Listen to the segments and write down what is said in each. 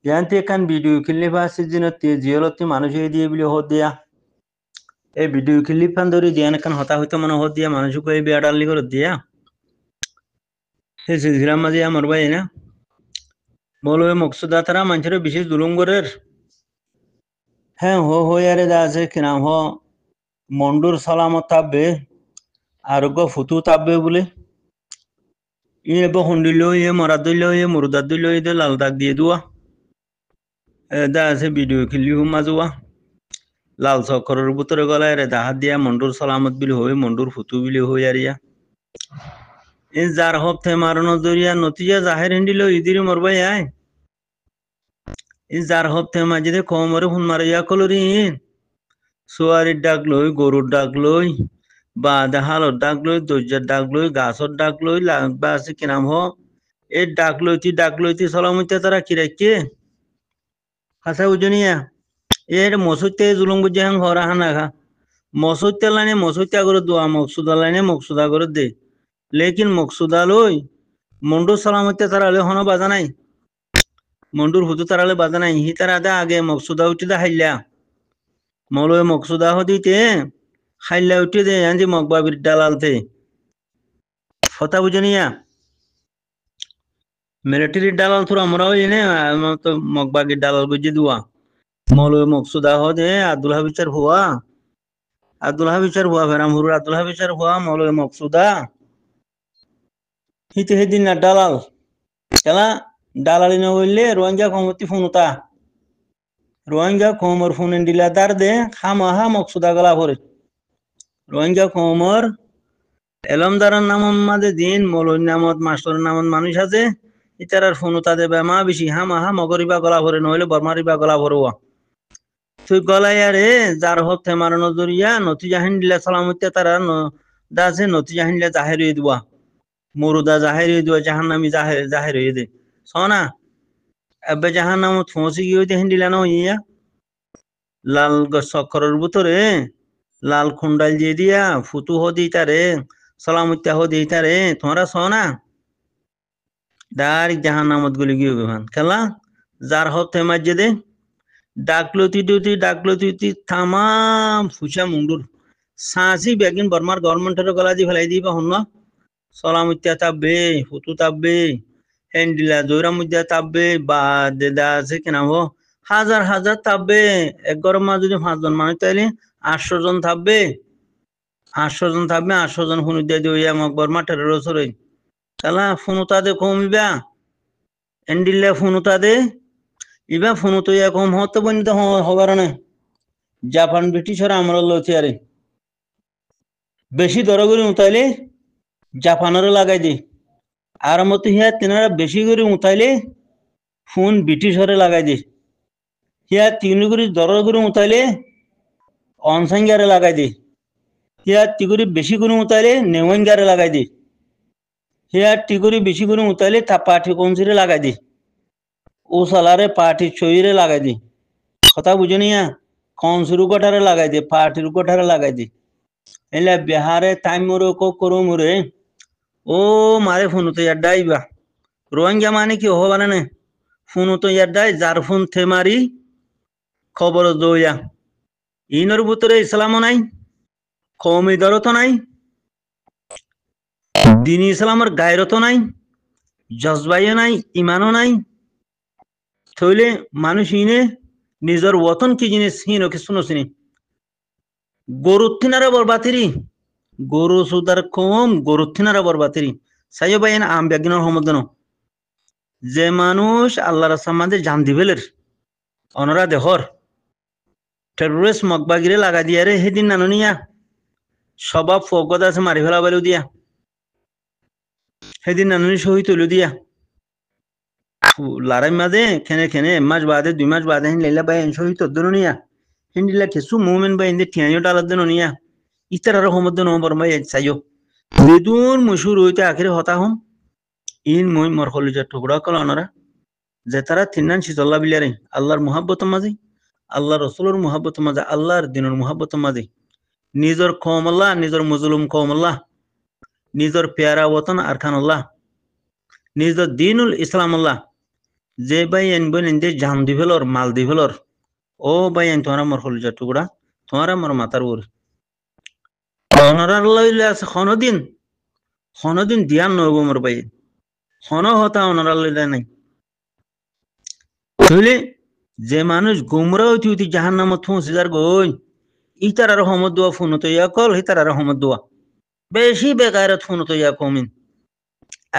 yanti kan video clip asijino te jioloti মানুষ দিয়ে বলে হদ দিয়া এই ভিডিও ক্লিপ পান ধরে দিয়া kan হতা হইতো মনে হদ দিয়া মানুষকে এই বিয়াডালি করে দিয়া সেই সিলসিলা মাঝে আমার ভাই না মৌলভী মকসুদা তারা মানুষের বিশেষ জুলুম করের হ্যাঁ হো ইয়ারে দা আছে কিনাম হ মন্ডুর সালামত থাকবে আরোগ্য ফুতু থাকবে বলে ইয়ে বহন দিল ইয়ে মরা দিল ইয়ে মুরদা দিল ইয়ে লাল দাগ দিয়ে দেওয়া দা আছে ভিডিও ক্লিপ মাজুয়া লাল চক্করের ভিতরে গলায় রে দাহাত দিয়া মন্ডুর সালামত বিলি হয়ে মন্ডুর ফুতু বিলি হয়ে আরিয়া এই যার হপ্তে মারণ জরিয়া নতিজা জাহের হিন্দিল ইদিরি মরবাই আয় এই যার হপ্তে মাঝে কমরে হুন মারিয়া কলরি সোয়ারির ডাক লই গরুর ডাক লই বা দেহালর ডাক লই দরজার ডাক লই গাছর ডাক লই বা আছে কিনাম হ এই ডাক লইতি সলামতে তারা কিরাইকে হাসা উজনিয়া এর মসুতে জুলুম বুঝে হাং হরা হানা খা মসুতে লাইনে মসুতে করে দোয়া মকসুদা লাইনে মকসুদা করে দে লেকিন মকসুদা লই মন্ডুর সালামতে তারা হলে হন বাজা নাই মন্ডুর হুতু তারা হলে বাজা নাই হি তারা দে আগে মকসুদা উঠি দা হাইলা মৌলভী মকসুদা হদিতে হাইলা উঠি দে আনজি মকবাবির দালালতে ফতা বুঝনিয়া মিলিটারির দালাল থুর আমরা এনে তো মকবাগির দালাল বুঝে দুয়া মৌলভী মকসুদা হদে আব্দুল হাবিচার ফেরাম হুরুর আব্দুল হাবিচার হুয়া মৌলভী মকসুদা হিতে হেদিন না দালাল খেলা দালালি না বললে রোহিঙ্গা কমতি ফোনতা রোহিঙ্গা কমর ফোন দিলা দার দে খামাহা মকসুদা গলা ভরে রোহিঙ্গা কমর এলমদারার নাম মাঝে দিন মৌলভী নামত মাস্টারের নামত মানুষ আছে ইতারার ফোনতা দেবে মা বেশি হামাহা মগরিবা গলা ভরে নইলে বর্মারিবা গলা ভরুয়া তুই গলায় আরে যার হতে মারানো জরিয়া নতি জাহিন দিলা সালামতে তারা দাসে নতি জাহিন দিলা জাহের হয়ে দেওয়া মুরুদা জাহের হয়ে দেওয়া জাহান নামি জাহের হয়ে দে সনা এবে জাহান নাম ফসি গিয়ে হইতে হিন্দিলা না হইয়া লাল চক্করের ভিতরে লাল খুন্ডাল দিয়ে দিয়া ফুতু হদি তারে সালামত্যা হদি তারে তোমরা সনা ডাইরেক্ট জাহান নামত গুলি গিয়ে ভান খেলা যার হতে মাঝে দে ডাকলতি তামাম ফুসা মুন্ডুর সাঁচি বেগিন বর্মার গভর্নমেন্টের গলা দিয়ে ফেলাই দিবা হন সলামত্যা তাববে ফুতু তাববে হ্যান্ডিলা জৈরা মুদ্যা তাববে বা দেদা আছে কেনাম হাজার হাজার তাববে এক গরম মা যদি 5 জন মানুষ তাইলে 800 জন থাকবে 800 জন ফোন দিয়ে দিয়ে মকবর মাঠের রসরে তালা ফোনতা দে কমিবা হ্যান্ডিলা ফোনতা দে ইবা ফোন তো কম হতে বন্ধ হবার না জাপান ব্রিটিশর আমরা লতি আরে বেশি দর করে উঠাইলে জাপানের লাগাই দি আর মতো হিয়া তেনারা বেশি করে উঠাইলে ফোন ব্রিটিশরে লাগাই দি হিয়া 3 করে দর করে উঠাইলে অনসাঙ্গারে লাগাই দি হিয়া টিগুরি বেশি করে উঠাইলে নেওয়াঙ্গারে লাগাই দি হিয়া টিগুরি বেশি করে উঠাইলে তা পাঠি কনসিরে লাগাই দি ও সালারে পার্টি চইরে লাগাই দি কথা বুঝনিয়া কনসুরু কোঠারে লাগাই দি পার্টির কোঠারে লাগাই দি এলে বিহারে টাইম মরে কো করো মরে ও মারে ফোন তো ইয়াডাইবা রোহিঙ্গা মানে কি হবা না ফোন তো ইয়াডাই যার ফোন থে মারি খবর দইয়া ইনর ভিতরে ইসলামও নাই কওমি দরত নাই দিন ইসলামের গায়রত নাই জজবাইও নাই ইমানও নাই থইলে মানুষ ইনে নিজের ওতন কি জিনিস হিনো কি শুনো চিনি গরু থিনারা বরবাতিরি গরু সুদার কম গরু থিনারা বরবাতিরি সাইও ভাই আম ব্যাগিনের সমুদ্র যে মানুষ আল্লাহর সামাদে জান দিবেলের অনরা দেহর টেরোরিস্ট মকবাগিরে লাগা দিয়া রে হেদিন নানুনিয়া সবাব ফগদ আছে মারি ফেলা বেলু দিয়া সেদিন নানুনি শহীদ হইল দিয়া লারাই মাঝে খেনে মাস বাদে 2 মাস বাদে লাইলা বাই শহীদ হদ্দন নিয়া হিন্দিলা কিছু মুভমেন্ট বাই ইন্দে ঠিয়াইও ডালার দেন নিয়া ইতার আর সমুদ্র নম্বর মাই চাইও বেদুন মশুর হইতে আখেরে হতা হম ইন মই মর খলিজার টুকরা কল অনরা যে তারা তিনান শীতল্লা বিলারে আল্লাহর মুহাব্বত মাঝে আল্লাহ রসুলের মুহাব্বত মাঝে আল্লাহর দিনের মুহাব্বত মাঝে নিজের কম আল্লাহ নিজের মুজলুম কম আল্লাহ নিজের পেয়ারা ওতন আরখান আল্লাহ নিজের দিনুল ইসলাম আল্লাহ যে ভাই এন বই নিন্দে জান দি ফেলর মাল দি ফেলর ও ভাই এন তোমার মোর হল টুকরা তোমার মোর মাথার উপর অনারার লইলে আছে খনদিন ধ্যান নব মোর ভাই খন হতা অনারার লইলে নাই তাহলে যে মানুষ গুমরা উঠি উঠি জাহান নামত পৌঁছে যার গই ইতার আর হমদ দোয়া ফোন তো ইয়া কল হিতার আর হমদ দোয়া বেশি বেকারত ফোন তো ইয়া কমিন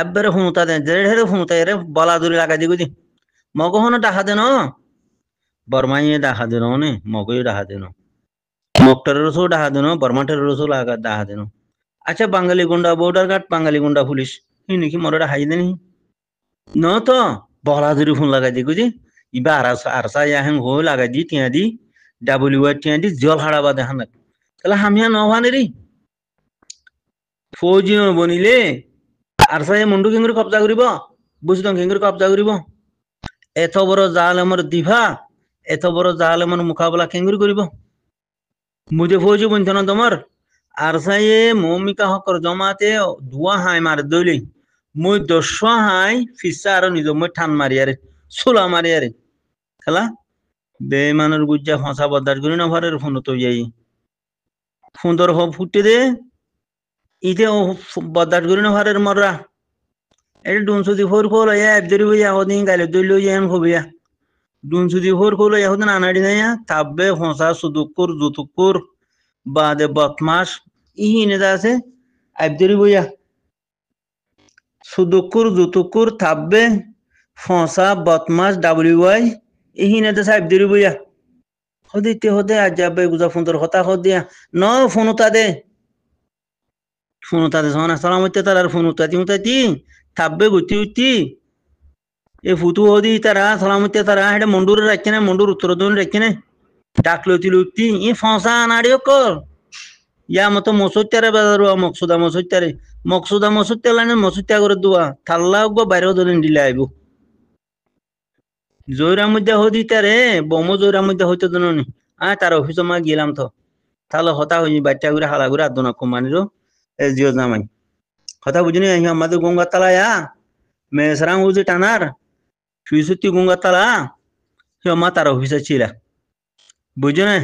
একবারে ফোনতা দেন যে হেরে ফোনতা এরে বলা দূরে লাগা দিগো দি মগ হন ডাহা দেন বর্মাইয়ে ডাহা দেন নে মগই ডাহা দেন মকটার রসো ডাহা দেন বর্মাটার রসো লাগা ডাহা দেন আচ্ছা বাঙালি গুন্ডা বর্ডার গার্ড বাঙালি গুন্ডা পুলিশ ই নাকি মরটা হাই দেনি ন তো বলা দূরে ফোন লাগাই দিগো দি ইবা আরসা ইয়া হেং হো লাগাই দি তিয়া দি WR তিয়া দি জল হাড়াবা দেখান তাহলে হামিয়া নভানে রে ফৌজি বনিলে আরসা মুন্ডু কেঙ্গুরি কবজা করিব বুঝতাম কেঙ্গুরি কবজা করিব এত বড় জালেমর দিভা এত বড় জালেমর মোকাবেলা কেঙ্গুরি করিব মুজে ফৌজি বনছ না তোমার আরসায়ে মৌমিকা হকর জমাতে ধোয়া হাই মার দইলি মুই 10 হাই ফিসা আর নিজ মুই ঠান মারি আরে সোলা মারি আরে খেলা বেমানের গুজ্জা ফাঁসা বদার করি না ভারের ফোন তো যাই সুন্দর হ ফুটে দে ইতে বদার করি না ভারের মররা এটা ডুনসুদি ফোর খোল ইয়া এবজরি বইয়া হদিন গাইলে দইল ইয়ান খবিয়া ডুনসুদি ফোর খোল ইয়া হদিন আনাড়ি না তাববে ফাঁসা সুদুকুর জুতুকুর বাদে বদমাস ইহিনে যা আছে এবজরি বইয়া সুদুকুর জুতুকুর তাববে ফাঁসা বদমাস WY ইহিনে দা সাহেব দিরি বইয়া হদিতে হদে আজ যাবে গুজা ফোনতর হতা হদিয়া ন ফোনতা দে সোনা সালামতে তার আর ফোনতা তিমতাতি থাকবে গুতি উতি এ ফুতু হদি তারা সালামতে তারা হেডে মন্ডুর রাখছে না মন্ডুর উত্তর দন রাখছে না ডাকলো তিলুতি ই ফসা নাড়িও কর ইয়া মতো মসুত্যারে বাজারুয়া মকসুদা মসুত্যা লাইনে মসুত্যা করে দুয়া থাল্লা গো বাইরেও ধরেন দিলে আইব জোরার মধ্যে হদি তারে বমো জোরার মধ্যে হইতো দননি তার অফিস মা গেলাম তো তাহলে হতা হই বাচ্চা করে হালা করে আদনা কোম্পানিরও জিও জামাই কথা বুঝিনি আমাদের গঙ্গা তালায়া মেসরাং হুজি টানার সুইসুতি গঙ্গা তালা মা তার অফিসে ছিল বুঝো না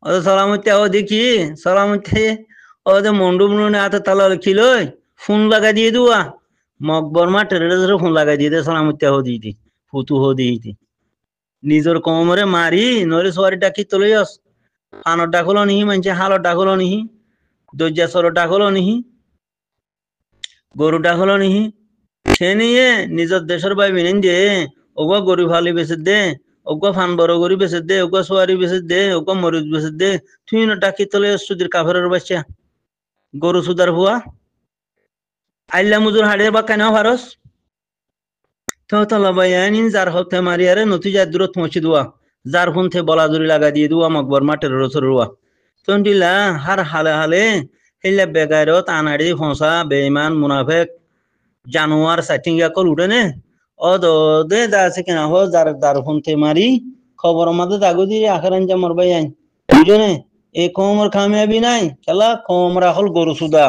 ও সালামতে ও দেখি সালামতে ও যে মন্ডু মন্ডু হাতে তালা খিল ফোন লাগা দিয়ে দুয়া মকবর মা টেরে ফোন লাগাই দিয়ে সালামতে হো দিই ফুতু হো দিই নিজের কমরে মারি নইলে সবারই ডাকি তোলে যাস আনোর ডাকলো নিহি মানছে হালোর ডাকলো নিহি দরজা সর ডাকলো নিহি গরু ডাকলো নিহি সে নিয়ে নিজের দেশের ভাই বিনেন যে ওগো গরু ফালি বেসে দে ওগো ফান বড় গরু বেসে দে ওগো সোয়ারি বেসে দে ওগো মরিচ বেসে দে তুই না ডাকি তোলে সুদির কাফের বাচ্চা গরু সুদার হুয়া আইলা মুজুর হাড়িয়ে বা কেন ভারস তো তলাবাইন যার হতে মারিয়ারে নথি যার দূরত পৌঁছে দেওয়া যার ফোন থেকে বলা দূরি লাগা দিয়ে দেওয়া মকবর মাঠের রসর রুয়া তন্ডিলা হার হালে হালে হেলা বেগারত আনাড়ি ফসা বেইমান মুনাফেক জানোয়ার সাইটিংয়া কল উঠে নে ও দে দাসে কেনা হো যার ফোন থেকে মারি খবর আমাদের দাগো দিয়ে আখারান যা মরবাই আইন বুঝনে এই কমর কামিয়াবি নাই খেলা কমরা হল গরু সুদা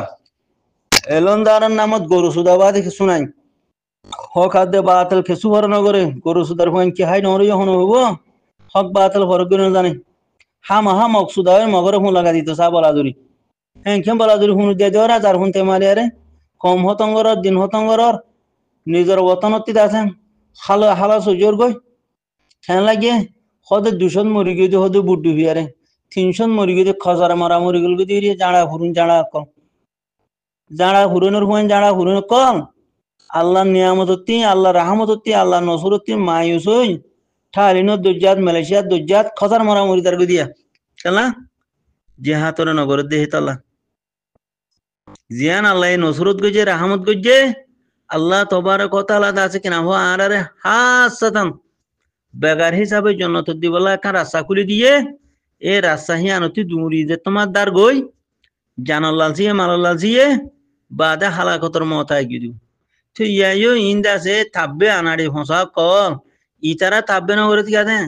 এলনদারের নামত গরু সুদা বা দেখে শুনাই হক আদে বাতল খেসু ভর নগরে গরু সুদার ফোন কি হাই নরে হন হইব হক বাতল ফরক গনে জানে হা মকসুদা মগরে ফোন লাগা দিত সা বলা দূরি হ্যাঁ কেম বলা দূরি ফোন দিয়ে দেওয়া যার ফোন তে মারি আরে কম হতঙ্গর দিন হতঙ্গর নিজের বতনতি আছেন হালো হালা সজোর গই খেন লাগিয়ে হদে 200 মরি গিয়ে হদে বুড্ডু বিয়ারে 300 মরি গিয়ে খজারা মারা মরি গেল দিয়ে জাড়া ফুরুন জাড়া কম জাড়া ফুরুনের ফোন জাড়া ফুরুন কম আল্লাহ নিয়ামততি আল্লাহ রাহমততি আল্লাহ নসরতি মায়ুসই ঠালিনো দুজাত মালয়েশিয়া দুজাত খজার মারা মরি তার দিয়া কেলা জেহাতরে নগর দেহি তালা জিয়ান আল্লাহ নসরত গজে রাহমত গজে আল্লাহ তবারক ওয়া তাআলা আছে কিনা হো আরে হাসাতান বেগার হিসাবে জন্নত দিবলা একটা রাস্তা খুলে দিয়ে এ রাস্তা হি আনতি দুরি যে তোমার দার গই জানাল লালসিয়ে মালাল লালসিয়ে বাদে হালাকতর মতায় গিদু তো ইয়াইও ইন্দাসে থাকবে আনাড়ি ফসা কল ইতারা থাকবে না করে দিকে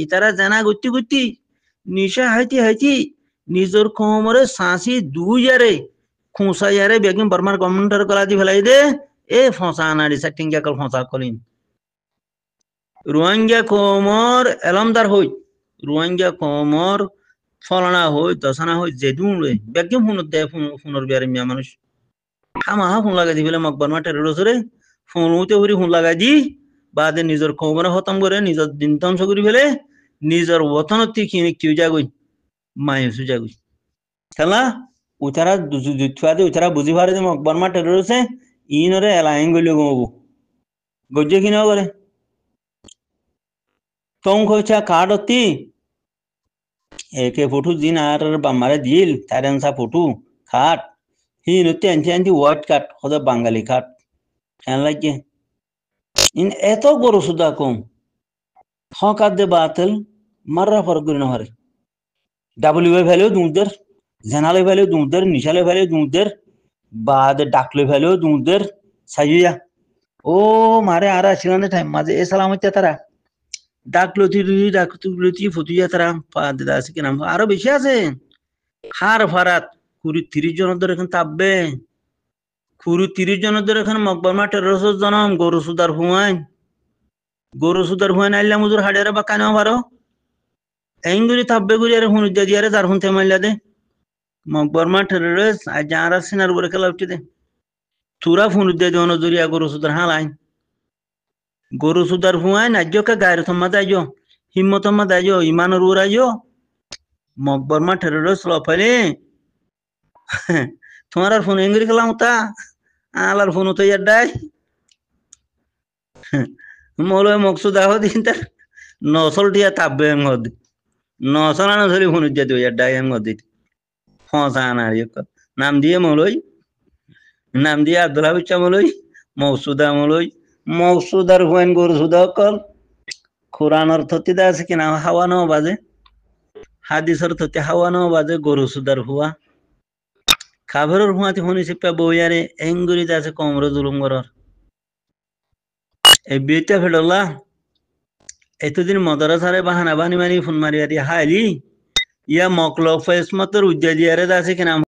ইতারা জানা গুত্তি গুত্তি নিশা হাইতি নিজের কোমরে সাঁসি 2000 খুঁসা ইয়ারে বেগম বর্মার গভর্নমেন্টের গলা দি ফেলাই দে এ ফসা আনাড়ি সেটিং কল ফসা কলিন রোহিঙ্গা কমর এলমদার হই রোহিঙ্গা কমর ফলানা হই দশানা হই যেদুন রে বেগম ফোন দে ফোনর বিয়ারে মিয়া মানুষ হামা ফোন লাগাই দি ফেলে মকবর মাঠের রসরে ফোন উঠে উড়ি ফোন লাগাই দি বাদে নিজের কমরে খতম করে নিজের দিন ধ্বংস করে ফেলে নিজের ওতনতি কিনে কিউ যাগই মায়ুসু যাগই খেলা উতারা দুথুয়াদে উতারা বুঝি পারে যে মকবর মাঠের রসে ইনরে এলাইন গইলে গমবো গজ্জে কিনা করে তং কইছা কার্ডতি একে ফটো জিন আর বামারে দিল তারেনসা ফটো খাট হি নতে আনটি আনটি ওয়ার্ড কাট হদা বাঙালি খাট কেন লাগে ইন এত বড় সুদা কম হকাত দে বাতিল মাররা ফরক করে না হারে W value দুদের general value দুদের নিশালে value দুদের বাদ ডাকলে ভ্যালু দুদের সাইয়া ও মারে আরা সিনানে টাইম মাঝে এ সালামত তারা ডাকলতি ফুটিয়া তারা পাদ আছে কি নাম আরো বেশি আছে হার ফারাত 30 জন ধরে এখন তাববে 30 জন ধরে এখন মকবর মাঠের রসদ জনম গরু সুদার হুয়াইন আইলা মুজুর হাড়ের বা কানো পারো এঙ্গুরি তাববে গুরি আরে হুন দিয়ারে যার হুন তেমাইলা দে মকবর মাঠের রস আজ যারা সিনার বরে খেলা উঠতে দে তুরা ফোন দিয়ে দেওয়ানো জরিয়া গরু সুদার হালাইন গরু সুদার হুয়াইন আজকে গায়ের থম্মা দাইজো হিম্মত থম্মা দাইজো ইমানের উড়াইজো মকবর মাঠের রস লফাইলে তোমার আর ফোন এঙ্গুরি খেলাম তা আলার ফোন তো ইয়াডাই মৌলয় মকসুদ আহ দিন তার নসল দিয়া তাববে এম হদি নসল আনা ধরি ফোন দিয়া দিও ইয়াডাই এম হদি ফসা আনা নাম দিয়ে মৌলয় নাম দিয়ে আব্দুল হাবিব চামলই মকসুদার হুয়েন গরু সুদা কল কোরআন অর্থতে আছে কিনা হাওয়া নাও বাজে হাদিস অর্থতে হাওয়া নাও বাজে গরু সুদার হুয়া খাবারের হুয়াতে শুনি চিপা বইয়ারে এঙ্গুরিতে আছে কমরে জুলুম গরর এই বিয়েটা ফেডল্লা এতদিন মদরাসারে বাহানা বানি মানি ফোন মারি হাইলি ইয়া মকলফ ফেসমতর উজ্জা দিয়ারে আছে কিনা